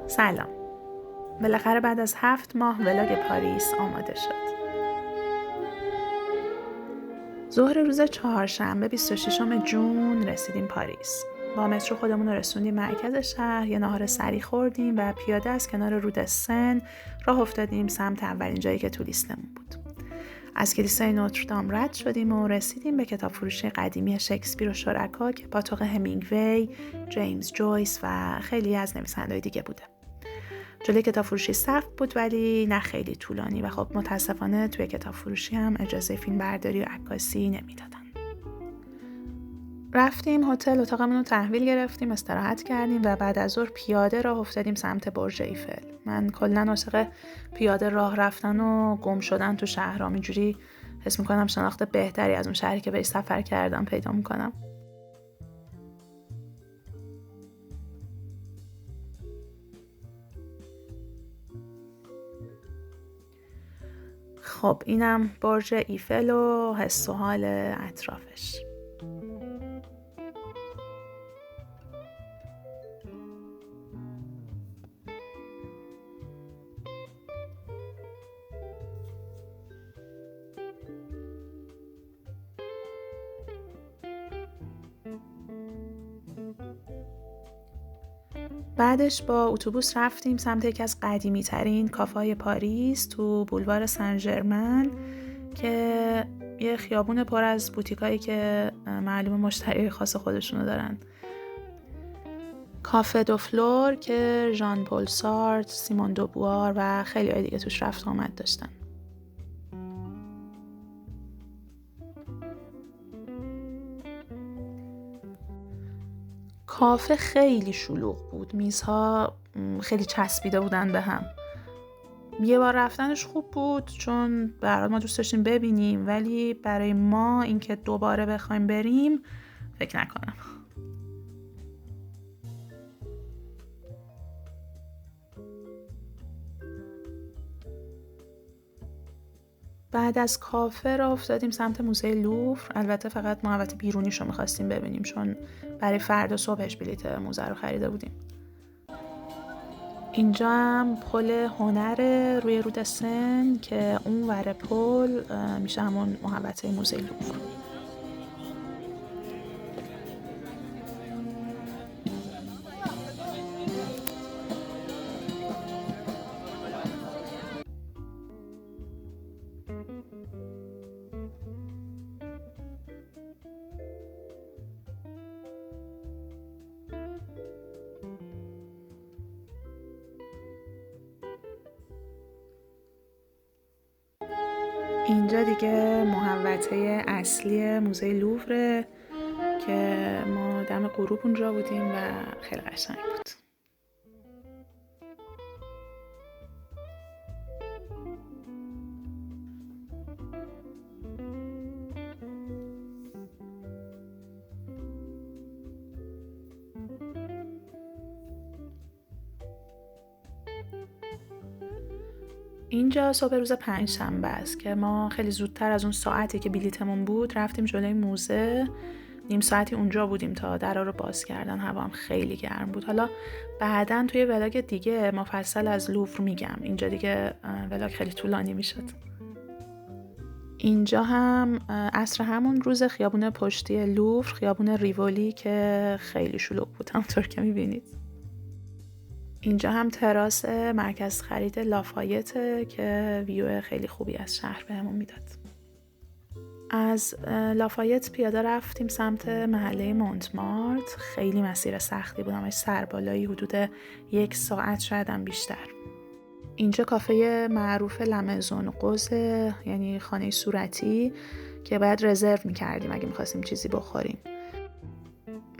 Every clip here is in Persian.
سلام. بالاخره بعد از 7 ماه ولاگ پاریس آماده شد. ظهر روز چهارشنبه 26 جون رسیدیم پاریس. با مترو خودمون رو رسوندیم مرکز شهر، یه ناهار سری خوردیم و پیاده از کنار رود سن راه افتادیم سمت اولین جایی که تو لیستمون بود. از کلیسای نوتردام رد شدیم و رسیدیم به کتاب فروشی قدیمی شکسپیر و شرکا که پاتوق همینگوی، جیمز جویس و خیلی از نویسنده‌های دیگه بوده. جلوی کتاب فروشی صف بود ولی نه خیلی طولانی و خب متاسفانه توی کتاب فروشی هم اجازه فیلم برداری و عکاسی نمیدادن. رفتیم هتل، اتاقمون رو تحویل گرفتیم، استراحت کردیم و بعد از ظهر پیاده راه افتادیم سمت برج ایفل. من کلا عاشق پیاده راه رفتن و گم شدن تو شهرام، اینجوری حس میکنم شناخت بهتری از اون شهری که بهش سفر کردم پیدا میکنم. خب اینم برج ایفل و حس و حال اطرافش. بعدش با اتوبوس رفتیم سمت یکی از قدیمی ترین کافه‌های پاریس تو بولوار سن ژرمن که یه خیابون پر از بوتیکایی که معلوم مشتری خاص خودشونو دارن. کافه دو فلور که ژان پل سارتر، سیمون دو بوار و خیلی های دیگه توش رفت آمد داشتن. کافه خیلی شلوغ بود، میزها خیلی چسبیده بودن به هم. یه بار رفتنش خوب بود چون به هر حال ما دوست داشتیم ببینیم، ولی برای ما اینکه دوباره بخوایم بریم فکر نکنم. بعد از کافه را افتادیم سمت موزه لوفر. البته فقط محوطه بیرونیش رو می‌خواستیم ببینیم چون برای فردا صبحش بلیت موزه رو خریده بودیم. اینجا هم پل هنر روی رود سن که اون ور پل میشه همون محوطه موزه لوفر. اینجا دیگه محوطه اصلی موزه لوفر که ما دم غروب اونجا بودیم و خیلی قشنگ بود. اینجا صبح روز پنجشنبه است که ما خیلی زودتر از اون ساعتی که بلیتمون بود رفتیم جلوی موزه. نیم ساعتی اونجا بودیم تا درا رو باز کردن. هوا هم خیلی گرم بود. حالا بعداً توی ولاگ دیگه مفصل از لوفر میگم. اینجا دیگه ولاگ خیلی طولانی میشد. اینجا هم عصر همون روز خیابون پشتی لوفر، خیابون ریوولی که خیلی شلوغ بود همونطور که میبینید. اینجا هم تراس مرکز خرید لافایت که ویو خیلی خوبی از شهر بهمون میداد. از لافایت پیاده رفتیم سمت محله مونتمارت. خیلی مسیر سختی بود، همش سربالایی، حدود 1 ساعت شاید هم بیشتر. اینجا کافه معروف لمزون قوزه، یعنی خانه صورتی که باید رزرو میکردیم اگه میخواستیم چیزی بخوریم.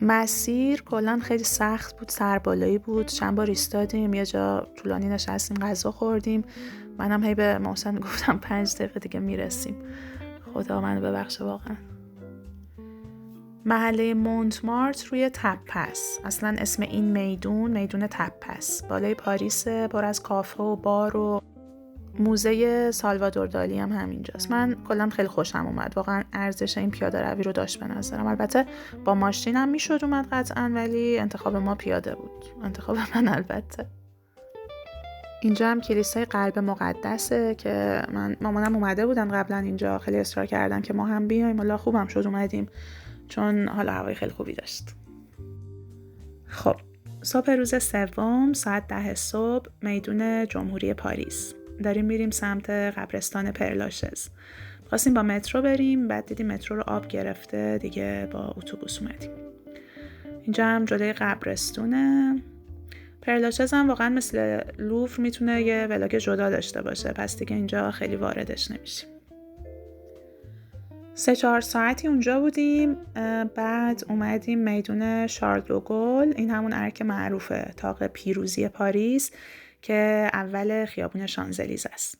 مسیر کلا خیلی سخت بود، سربالایی بود، چند بار ایستادیم، یه جا طولانی نشستیم غذا خوردیم. منم هی به محسن گفتم 5 دقیقه دیگه میرسیم. خدا منو ببخشه واقعا. محله مونتمارت روی تپه است. اصلا اسم این میدون تپه است. بالای پاریس، پر از کافه و بار و موزه سالوادور دالی هم همینجاست. من کلا خیلی خوشم اومد، واقعا ارزش این پیاده روی رو داشت به نظرم. البته با ماشین هم میشد اومد قطعا، ولی انتخاب ما پیاده بود، انتخاب من البته. اینجا هم کلیسای قلب مقدسه که مامانم اومده بودن قبلا اینجا، خیلی اصرار کردن که ما هم بیایم، حالا خوبم شد اومدیم چون حالا هوای خیلی خوبی داشت. خب صبح روز سوم ساعت 10 صبح میدون جمهوری پاریس داریم میریم سمت قبرستان پرلاشز. خواستیم با مترو بریم، بعد دیدیم مترو رو آب گرفته دیگه، با اتوبوس اومدیم. اینجا هم جلوی قبرستونه. پرلاشز هم واقعا مثل لوفر میتونه یه ولاگ جدا داشته باشه، پس دیگه اینجا خیلی واردش نمیشیم. 3-4 ساعتی اونجا بودیم. بعد اومدیم میدون شارل دو گل، این همون ارک معروفه، طاق پیروزی پاریس که اول خیابون شانزلیزه است.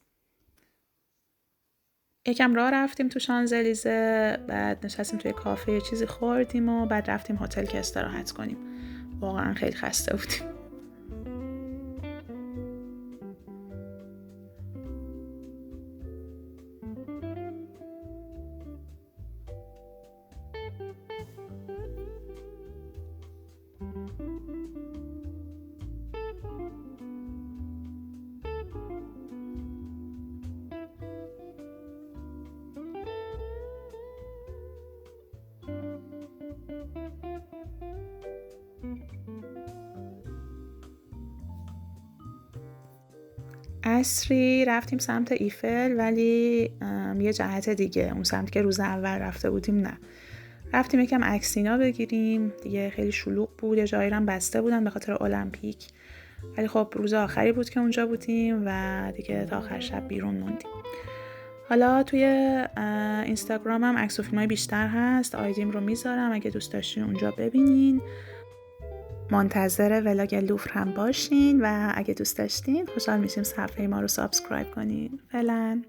یکم راه رفتیم تو شانزلیزه، بعد نشستیم توی کافه یه چیزی خوردیم و بعد رفتیم هتل که استراحت کنیم. واقعا خیلی خسته بودیم. عصری رفتیم سمت ایفل، ولی یه جهت دیگه، اون سمت که روز اول رفته بودیم نه. رفتیم یکم عکسینا بگیریم دیگه، خیلی شلوغ بود، یه جایی هم بسته بودن به خاطر المپیک، ولی خب روز آخری بود که اونجا بودیم و دیگه تا آخر شب بیرون موندیم. حالا توی اینستاگرام هم عکس و فیلمای بیشتر هست، آیدیم رو میذارم اگه دوست داشتین اونجا ببینین. منتظر ولاگ لوفر هم باشین و اگه دوست داشتین خوشحال میشیم صفحه ما رو سابسکرایب کنین. فعلا